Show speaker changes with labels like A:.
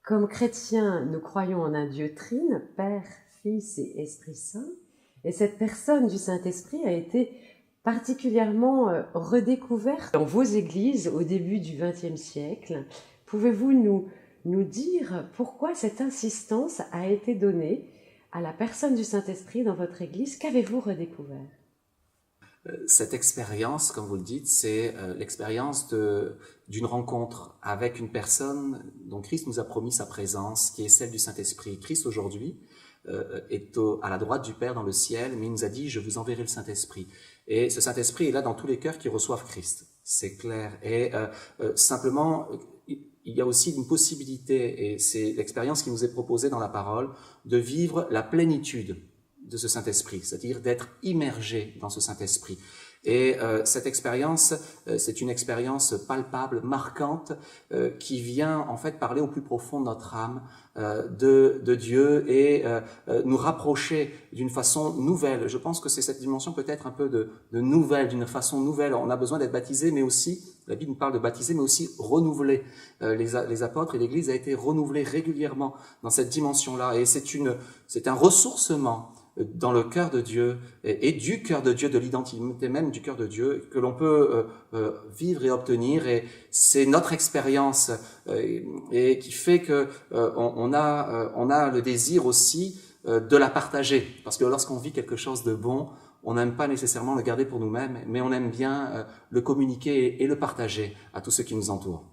A: Comme chrétiens, nous croyons en un Dieu trine, Père, Fils et Esprit Saint, et cette personne du Saint-Esprit a été particulièrement redécouverte dans vos églises au début du XXe siècle. Pouvez-vous nous dire pourquoi cette insistance a été donnée à la personne du Saint-Esprit dans votre église? Qu'avez-vous redécouvert?
B: Cette expérience, comme vous le dites, c'est l'expérience d'une rencontre avec une personne dont Christ nous a promis sa présence, qui est celle du Saint-Esprit. Christ aujourd'hui est à la droite du Père dans le ciel, mais il nous a dit « je vous enverrai le Saint-Esprit ». Et ce Saint-Esprit est là dans tous les cœurs qui reçoivent Christ, c'est clair. Et simplement, il y a aussi une possibilité, et c'est l'expérience qui nous est proposée dans la parole, de vivre la plénitude de ce Saint-Esprit, c'est-à-dire d'être immergé dans ce Saint-Esprit. Et cette expérience, c'est une expérience palpable, marquante, qui vient en fait parler au plus profond de notre âme, de Dieu, et nous rapprocher d'une façon nouvelle. Je pense que c'est cette dimension peut-être un peu de nouvelle, d'une façon nouvelle. On a besoin d'être baptisé, mais aussi, la Bible nous parle de baptiser, mais aussi renouveler. Les apôtres et l'Église a été renouvelée régulièrement dans cette dimension-là, et c'est un ressourcement dans le cœur de Dieu et du cœur de Dieu, de l'identité même du cœur de Dieu, que l'on peut vivre et obtenir. Et c'est notre expérience et qui fait que on a le désir aussi de la partager. Parce que lorsqu'on vit quelque chose de bon, on n'aime pas nécessairement le garder pour nous-mêmes, mais on aime bien le communiquer et le partager à tous ceux qui nous entourent.